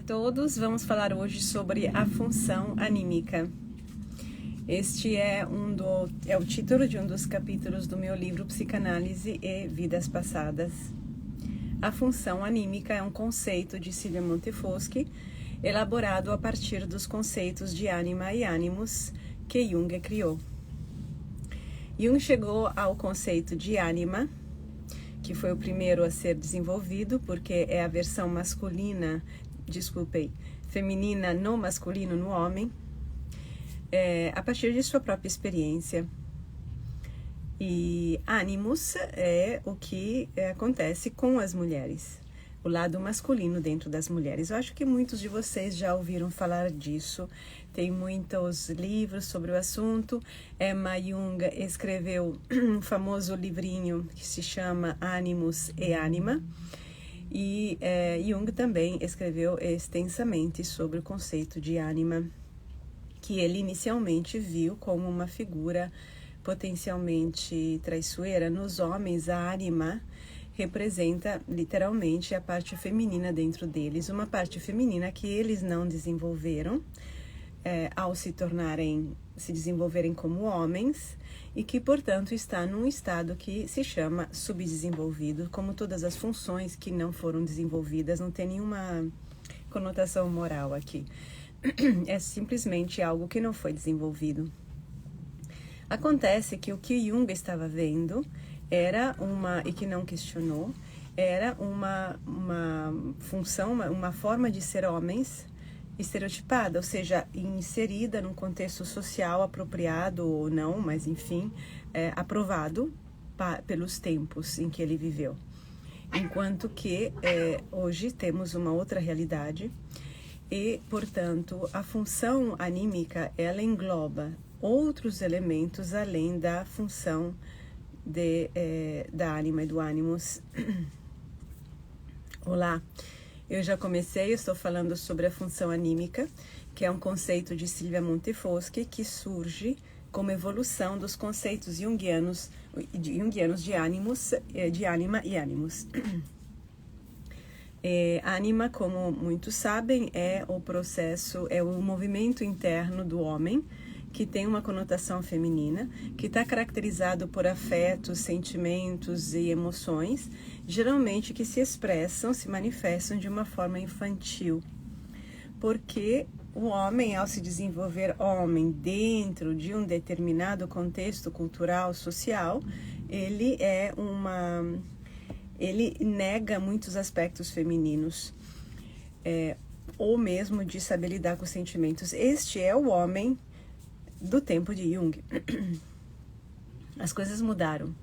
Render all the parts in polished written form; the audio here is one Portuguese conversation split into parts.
todos, vamos falar hoje sobre a função anímica. Este é o título de um dos capítulos do meu livro Psicanálise e Vidas Passadas. A função anímica é um conceito de Silvia Montefoschi, elaborado a partir dos conceitos de ânima e ânimos que Jung criou. Jung chegou ao conceito de ânima, que foi o primeiro a ser desenvolvido, porque é a versão feminina no masculino no homem, a partir de sua própria experiência. E ânimos é o que acontece com as mulheres, o lado masculino dentro das mulheres. Eu acho que muitos de vocês já ouviram falar disso, tem muitos livros sobre o assunto. Emma Jung escreveu um famoso livrinho que se chama Animus e Anima, e Jung também escreveu extensamente sobre o conceito de ânima, que ele inicialmente viu como uma figura potencialmente traiçoeira. Nos homens, a ânima representa literalmente a parte feminina dentro deles, uma parte feminina que eles não desenvolveram ao se desenvolverem como homens, e que, portanto, está num estado que se chama subdesenvolvido, como todas as funções que não foram desenvolvidas. Não tem nenhuma conotação moral aqui, é simplesmente algo que não foi desenvolvido. Acontece que o que Jung estava vendo era e que não questionou, era uma função, uma forma de ser homens estereotipada, ou seja, inserida num contexto social apropriado ou não, mas enfim, aprovado pelos tempos em que ele viveu. Enquanto que hoje temos uma outra realidade e, portanto, a função anímica, ela engloba outros elementos além da função da ânima e do ânimos. Olá, eu estou falando sobre a função anímica, que é um conceito de Silvia Montefoschi que surge como evolução dos conceitos junguianos de ânimos, de ânima e ânimos. Ânima, como muitos sabem, é o movimento interno do homem, que tem uma conotação feminina, que está caracterizado por afetos, sentimentos e emoções, geralmente que se manifestam de uma forma infantil. Porque o homem, ao se desenvolver homem dentro de um determinado contexto cultural, social, ele nega muitos aspectos femininos, ou mesmo de saber lidar com os sentimentos. Este é o homem do tempo de Jung. As coisas mudaram,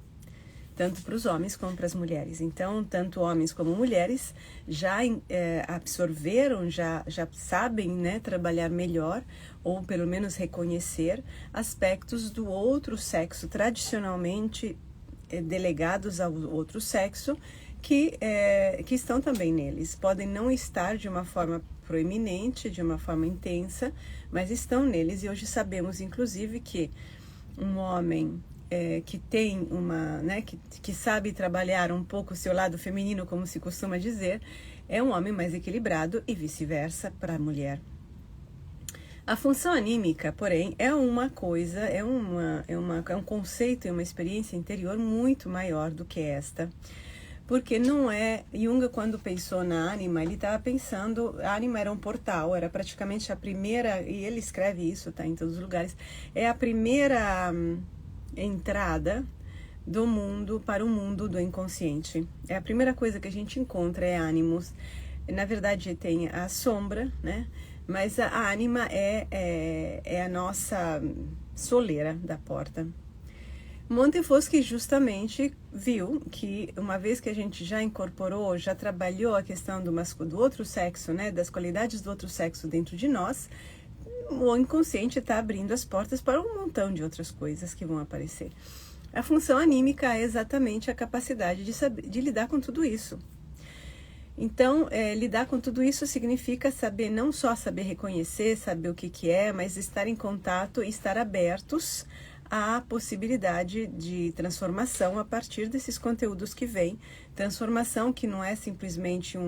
tanto para os homens como para as mulheres. Então, tanto homens como mulheres já absorveram, já sabem, né, trabalhar melhor, ou pelo menos reconhecer aspectos do outro sexo, tradicionalmente delegados ao outro sexo, que estão também neles. Podem não estar de uma forma proeminente, de uma forma intensa, mas estão neles. E hoje sabemos, inclusive, que um homem que tem que sabe trabalhar um pouco o seu lado feminino, como se costuma dizer, é um homem mais equilibrado, e vice-versa para a mulher. A função anímica, porém, é uma coisa, é um conceito e uma experiência interior muito maior do que esta. Porque não Jung, quando pensou na ânima, ele estava pensando, a ânima era um portal, era praticamente a primeira, e ele escreve isso, tá em todos os lugares, é a primeira entrada do mundo para o mundo do inconsciente. É a primeira coisa que a gente encontra, é ânimos. Na verdade, tem a sombra, né? Mas a ânima é a nossa soleira da porta. Montefoschi justamente viu que, uma vez que a gente já incorporou, já trabalhou a questão do outro sexo, né, das qualidades do outro sexo dentro de nós, o inconsciente está abrindo as portas para um montão de outras coisas que vão aparecer. A função anímica é exatamente a capacidade de lidar com tudo isso. Então, lidar com tudo isso significa saber, não só saber reconhecer, saber o que é, mas estar em contato e estar abertos à possibilidade de transformação a partir desses conteúdos que vêm. Transformação que não é simplesmente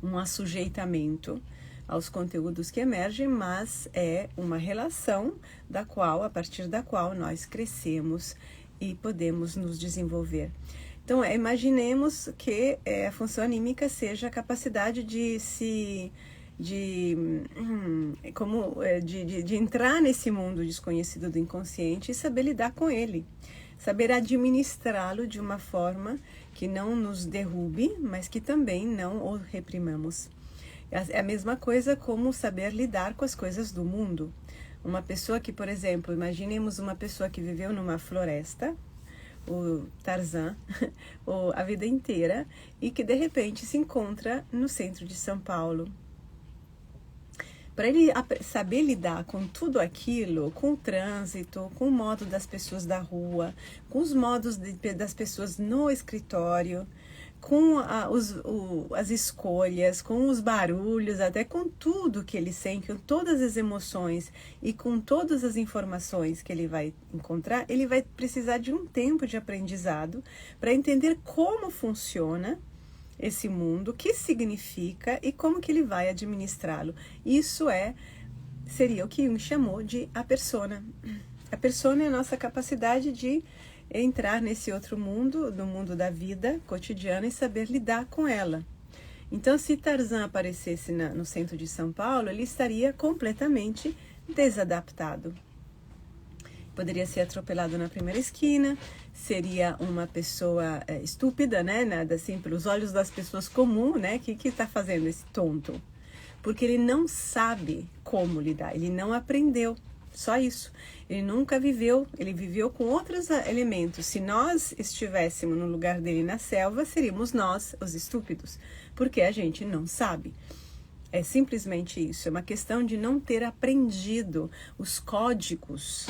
um assujeitamento aos conteúdos que emergem, mas é uma relação a partir da qual nós crescemos e podemos nos desenvolver. Então, imaginemos que a função anímica seja a capacidade de entrar nesse mundo desconhecido do inconsciente e saber lidar com ele, saber administrá-lo de uma forma que não nos derrube, mas que também não o reprimamos. É a mesma coisa como saber lidar com as coisas do mundo. Uma pessoa que, por exemplo, imaginemos uma pessoa que viveu numa floresta, o Tarzan, a vida inteira, e que de repente se encontra no centro de São Paulo. Para ele saber lidar com tudo aquilo, com o trânsito, com o modo das pessoas da rua, com os modos das pessoas no escritório, com as escolhas, com os barulhos, até com tudo que ele sente, com todas as emoções e com todas as informações que ele vai encontrar, ele vai precisar de um tempo de aprendizado para entender como funciona esse mundo, o que significa e como que ele vai administrá-lo. Isso seria o que Jung chamou de a persona. A persona é a nossa capacidade de entrar nesse outro mundo, no mundo da vida cotidiana, e saber lidar com ela. Então, se Tarzan aparecesse no centro de São Paulo, ele estaria completamente desadaptado. Poderia ser atropelado na primeira esquina, seria uma pessoa estúpida, né? Nada assim, pelos olhos das pessoas comuns, né? O que está fazendo esse tonto? Porque ele não sabe como lidar, ele não aprendeu, só isso. Ele nunca viveu, ele viveu com outros elementos. Se nós estivéssemos no lugar dele na selva, seríamos nós, os estúpidos, porque a gente não sabe. É simplesmente isso, é uma questão de não ter aprendido os códigos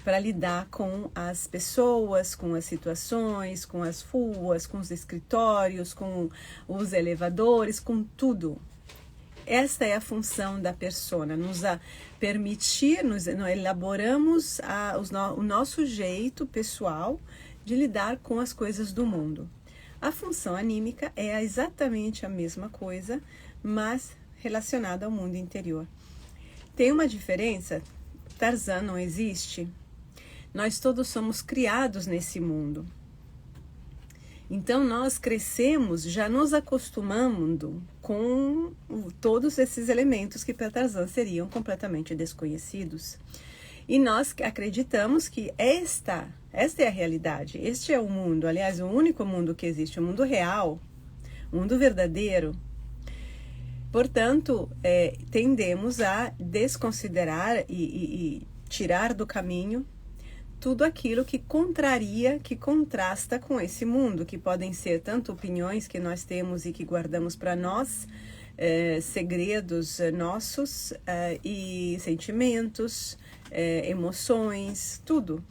para lidar com as pessoas, com as situações, com as ruas, com os escritórios, com os elevadores, com tudo. Esta é a função da persona, nos permitir, nós elaboramos o nosso jeito pessoal de lidar com as coisas do mundo. A função anímica é exatamente a mesma coisa, mas relacionada ao mundo interior. Tem uma diferença? Tarzan não existe. Nós todos somos criados nesse mundo. Então, nós crescemos já nos acostumando com todos esses elementos que para Tarzan seriam completamente desconhecidos. E nós acreditamos que esta é a realidade, este é o mundo, aliás, o único mundo que existe, o mundo real, o mundo verdadeiro. Portanto, tendemos a desconsiderar e tirar do caminho tudo aquilo que contraria, que contrasta com esse mundo, que podem ser tanto opiniões que nós temos e que guardamos para nós, segredos nossos e sentimentos, emoções, tudo.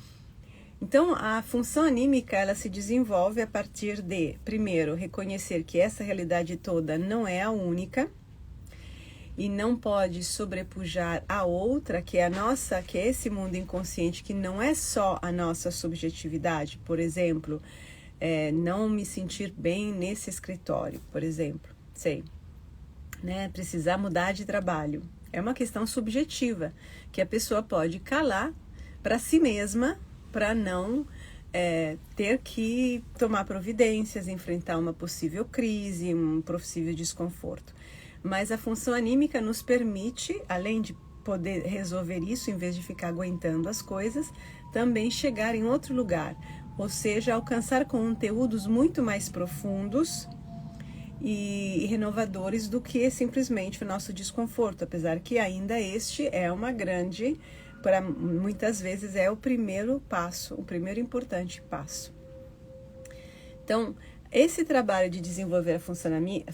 Então, a função anímica, ela se desenvolve a partir de, primeiro, reconhecer que essa realidade toda não é a única, e não pode sobrepujar a outra, que é que é esse mundo inconsciente, que não é só a nossa subjetividade. Por exemplo, não me sentir bem nesse escritório, por exemplo, né? Precisar mudar de trabalho. É uma questão subjetiva, que a pessoa pode calar para si mesma, para não ter que tomar providências, enfrentar uma possível crise, um possível desconforto. Mas a função anímica nos permite, além de poder resolver isso, em vez de ficar aguentando as coisas, também chegar em outro lugar, ou seja, alcançar conteúdos muito mais profundos e renovadores do que simplesmente o nosso desconforto, apesar que ainda este é uma grande, muitas vezes é o primeiro passo, o primeiro importante passo. Então, esse trabalho de desenvolver a função anímica,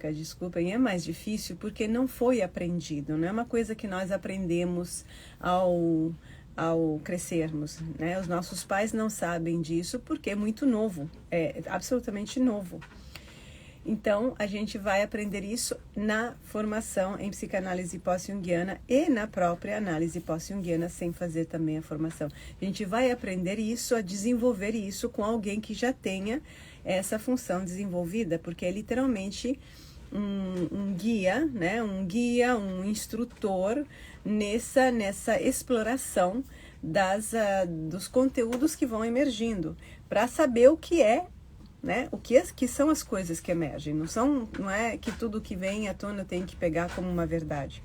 é mais difícil porque não foi aprendido, não é uma coisa que nós aprendemos ao crescermos, né? Os nossos pais não sabem disso porque é muito novo, é absolutamente novo. Então, a gente vai aprender isso na formação em psicanálise pós-junguiana e na própria análise pós-junguiana, sem fazer também a formação. A gente vai aprender isso, a desenvolver isso com alguém que já tenha essa função desenvolvida, porque é literalmente um guia, né? Um instrutor nessa exploração dos conteúdos que vão emergindo, para saber o que é, né? Que são as coisas que emergem. Não é que tudo que vem à tona tem que pegar como uma verdade.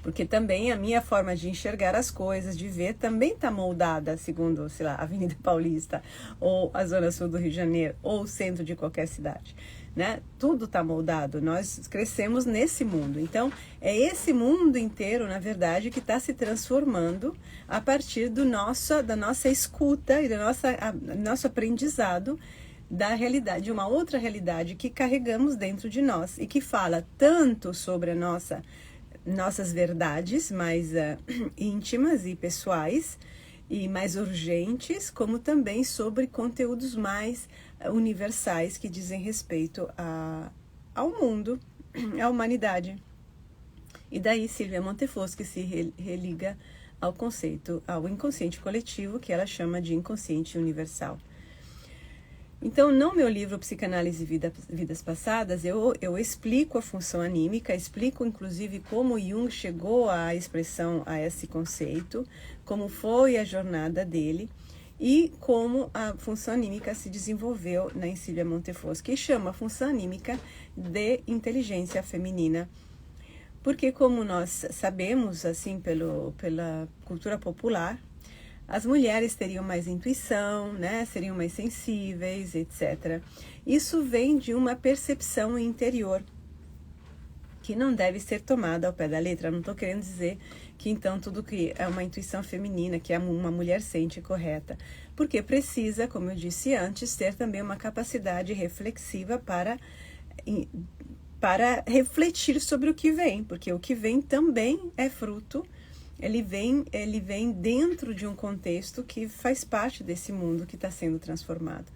Porque também a minha forma de enxergar as coisas, de ver, também está moldada segundo, sei lá, a Avenida Paulista, ou a Zona Sul do Rio de Janeiro, ou o centro de qualquer cidade, né? Tudo está moldado, nós crescemos nesse mundo. Então, é esse mundo inteiro, na verdade, que está se transformando a partir da nossa escuta e do nosso aprendizado da realidade, de uma outra realidade que carregamos dentro de nós e que fala tanto sobre nossas verdades mais íntimas e pessoais e mais urgentes, como também sobre conteúdos mais universais que dizem respeito ao mundo, à humanidade. E daí Silvia Montefoschi se religa ao conceito, ao inconsciente coletivo, que ela chama de inconsciente universal. Então, no meu livro Psicanálise Vidas Passadas, eu explico a função anímica, explico inclusive como Jung chegou à expressão, a esse conceito, como foi a jornada dele e como a função anímica se desenvolveu na Silvia Montefoschi, que chama a função anímica de inteligência feminina. Porque, como nós sabemos, assim, pela cultura popular, as mulheres teriam mais intuição, né? Seriam mais sensíveis, etc. Isso vem de uma percepção interior que não deve ser tomada ao pé da letra. Não estou querendo dizer que então tudo que é uma intuição feminina, que uma mulher sente é correta. Porque precisa, como eu disse antes, ter também uma capacidade reflexiva para refletir sobre o que vem. Porque o que vem também é fruto. Ele vem dentro de um contexto que faz parte desse mundo que está sendo transformado.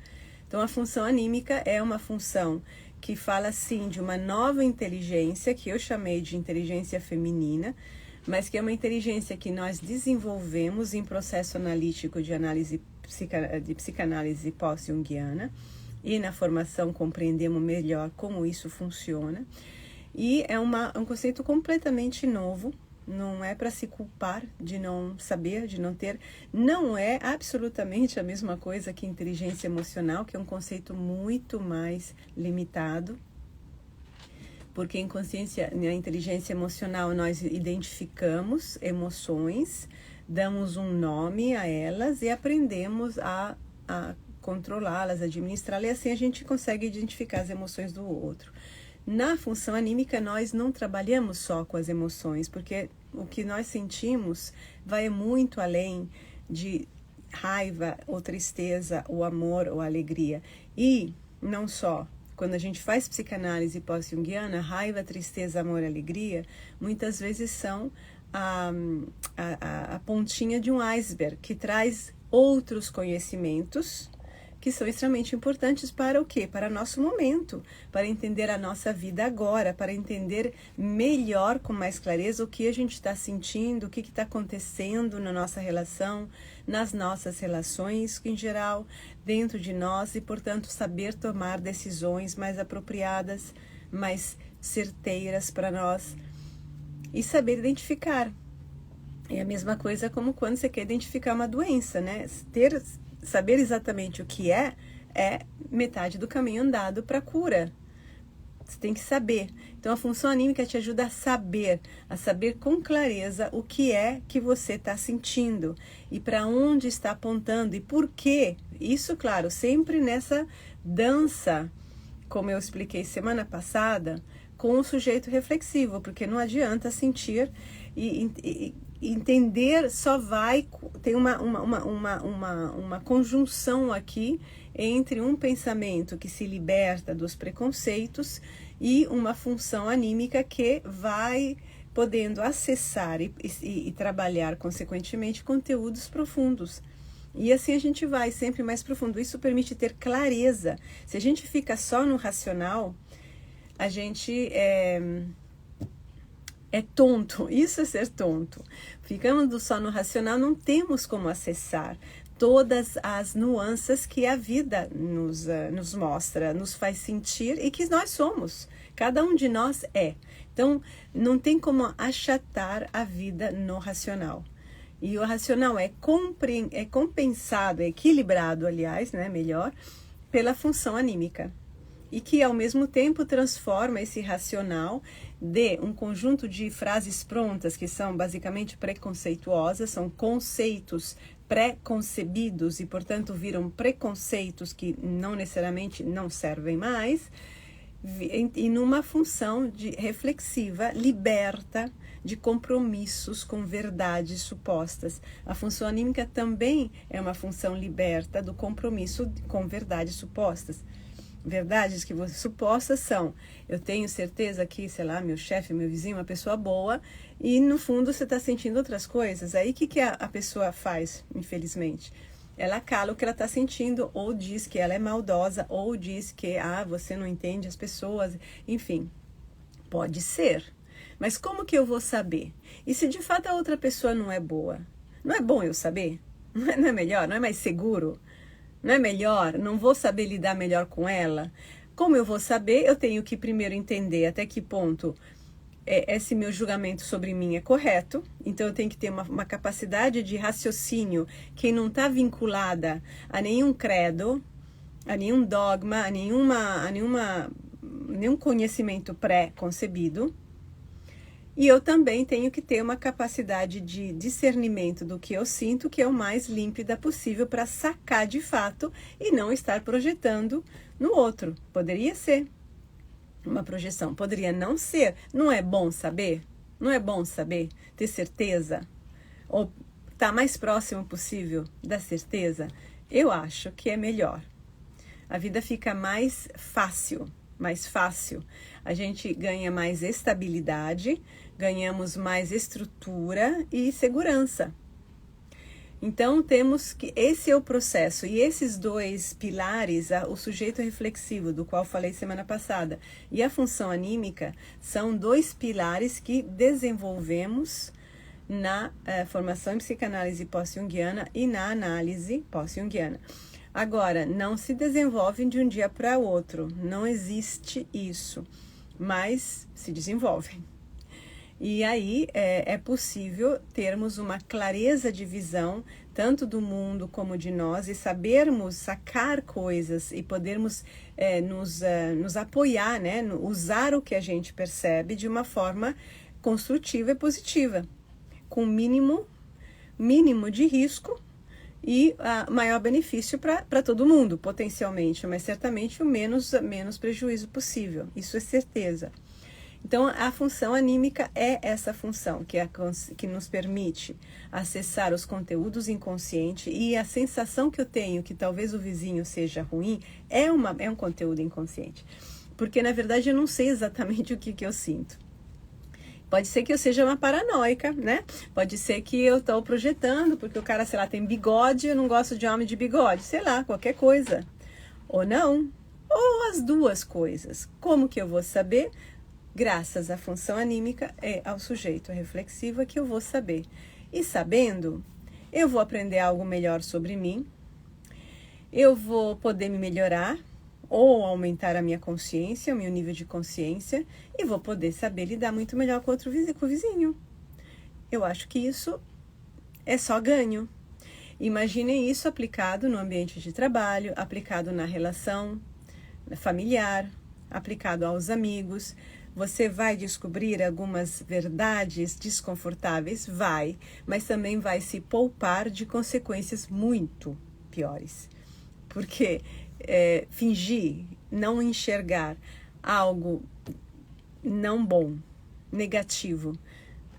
Então, a função anímica é uma função que fala, sim, de uma nova inteligência, que eu chamei de inteligência feminina, mas que é uma inteligência que nós desenvolvemos em processo analítico de psicanálise pós-junguiana, e na formação compreendemos melhor como isso funciona. E é um conceito completamente novo. Não é para se culpar de não saber, de não ter. Não é absolutamente a mesma coisa que inteligência emocional, que é um conceito muito mais limitado. Porque na inteligência emocional nós identificamos emoções, damos um nome a elas e aprendemos a controlá-las, administrá-las, e assim a gente consegue identificar as emoções do outro. Na função anímica, nós não trabalhamos só com as emoções, porque o que nós sentimos vai muito além de raiva ou tristeza, ou amor ou alegria. E não só, quando a gente faz psicanálise pós-junguiana, raiva, tristeza, amor e alegria, muitas vezes são a pontinha de um iceberg, que traz outros conhecimentos que são extremamente importantes para o quê? Para nosso momento, para entender a nossa vida agora, para entender melhor, com mais clareza, o que a gente está sentindo, o que está acontecendo na nossa relação, nas nossas relações em geral, dentro de nós, e, portanto, saber tomar decisões mais apropriadas, mais certeiras para nós, e saber identificar. É a mesma coisa como quando você quer identificar uma doença, né? Saber exatamente o que é metade do caminho andado para a cura. Você tem que saber. Então, a função anímica te ajuda a saber com clareza o que é que você está sentindo e para onde está apontando e por quê. Isso, claro, sempre nessa dança, como eu expliquei semana passada, com o sujeito reflexivo, porque não adianta sentir e entender, só vai, tem uma conjunção aqui entre um pensamento que se liberta dos preconceitos e uma função anímica que vai podendo acessar e trabalhar, consequentemente, conteúdos profundos. E assim a gente vai sempre mais profundo. Isso permite ter clareza. Se a gente fica só no racional, a gente é tonto. Isso é ser tonto. Ficando só no racional, não temos como acessar todas as nuances que a vida nos mostra, nos faz sentir e que nós somos. Cada um de nós é. Então, não tem como achatar a vida no racional. E o racional é compensado, é equilibrado, aliás, né, melhor, pela função anímica. E que, ao mesmo tempo, transforma esse racional de um conjunto de frases prontas, que são basicamente preconceituosas, são conceitos pré-concebidos e, portanto, viram preconceitos que não necessariamente não servem mais, e numa função reflexiva, liberta de compromissos com verdades supostas. A função anímica também é uma função liberta do compromisso com verdades supostas. Verdades que supostas são: eu tenho certeza que, sei lá, meu chefe, meu vizinho é uma pessoa boa, e no fundo você está sentindo outras coisas. Aí o que a pessoa faz, infelizmente? Ela cala o que ela está sentindo, ou diz que ela é maldosa, ou diz que você não entende as pessoas, enfim. Pode ser. Mas como que eu vou saber? E se de fato a outra pessoa não é boa? Não é bom eu saber? Não é melhor? Não é mais seguro? Não é melhor? Não vou saber lidar melhor com ela? Como eu vou saber? Eu tenho que primeiro entender até que ponto esse meu julgamento sobre mim é correto. Então eu tenho que ter uma capacidade de raciocínio que não está vinculada a nenhum credo, a nenhum dogma, a nenhum conhecimento pré-concebido. E eu também tenho que ter uma capacidade de discernimento do que eu sinto, que é o mais límpida possível, para sacar de fato e não estar projetando no outro. Poderia ser uma projeção, poderia não ser. Não é bom saber? Não é bom saber? Ter certeza? Ou estar mais próximo possível da certeza? Eu acho que é melhor. A vida fica mais fácil. A gente ganha mais estabilidade, ganhamos mais estrutura e segurança. Então, temos que... Esse é o processo. E esses dois pilares, o sujeito reflexivo, do qual falei semana passada, e a função anímica, são dois pilares que desenvolvemos na formação em psicanálise pós-junguiana e na análise pós-junguiana. Agora, não se desenvolvem de um dia para outro. Não existe isso. Mas se desenvolvem. E aí é possível termos uma clareza de visão, tanto do mundo como de nós, e sabermos sacar coisas e podermos nos apoiar, né? Usar o que a gente percebe de uma forma construtiva e positiva, com mínimo de risco e maior benefício para todo mundo, potencialmente, mas certamente o menos prejuízo possível, isso é certeza. Então, a função anímica é essa função que nos permite acessar os conteúdos inconscientes, e a sensação que eu tenho que talvez o vizinho seja ruim é um conteúdo inconsciente, porque na verdade eu não sei exatamente o que eu sinto. Pode ser que eu seja uma paranoica, né? Pode ser que eu estou projetando, porque o cara, sei lá, tem bigode, eu não gosto de homem de bigode, sei lá, qualquer coisa. Ou não, ou as duas coisas. Como que eu vou saber? Graças à função anímica ao sujeito reflexivo é que eu vou saber. E sabendo, eu vou aprender algo melhor sobre mim, eu vou poder me melhorar, ou aumentar a minha consciência, o meu nível de consciência, e vou poder saber lidar muito melhor com o vizinho. Eu acho que isso é só ganho. Imaginem isso aplicado no ambiente de trabalho, aplicado na relação familiar, aplicado aos amigos. Você vai descobrir algumas verdades desconfortáveis? Vai, mas também vai se poupar de consequências muito piores. Porque fingir, não enxergar algo não bom, negativo,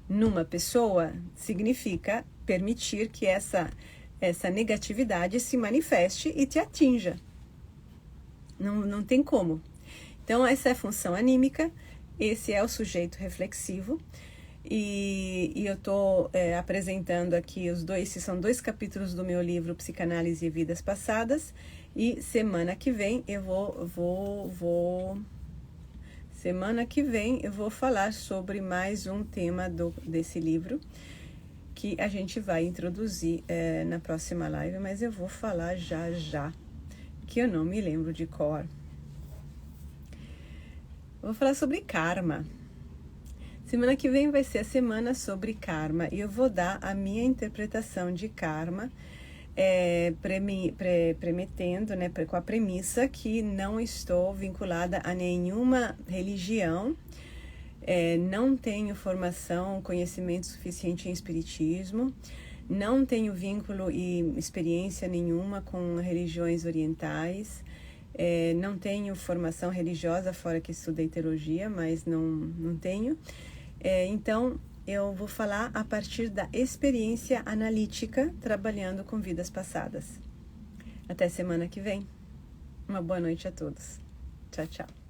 numa pessoa, significa permitir que essa negatividade se manifeste e te atinja. Não tem como. Então, essa é a função anímica, esse é o sujeito reflexivo. E eu estou apresentando aqui esses são 2 capítulos do meu livro Psicanálise e Vidas Passadas. E semana que vem eu vou falar sobre mais um tema desse livro, que a gente vai introduzir na próxima live, mas eu vou falar já, que eu não me lembro de cor. Vou falar sobre karma. Semana que vem vai ser a semana sobre karma e eu vou dar a minha interpretação de karma, prometendo, né, com a premissa que não estou vinculada a nenhuma religião, não tenho formação, conhecimento suficiente em espiritismo, não tenho vínculo e experiência nenhuma com religiões orientais, não tenho formação religiosa, fora que estudei teologia, mas não tenho. Então, eu vou falar a partir da experiência analítica trabalhando com vidas passadas. Até semana que vem. Uma boa noite a todos. Tchau, tchau.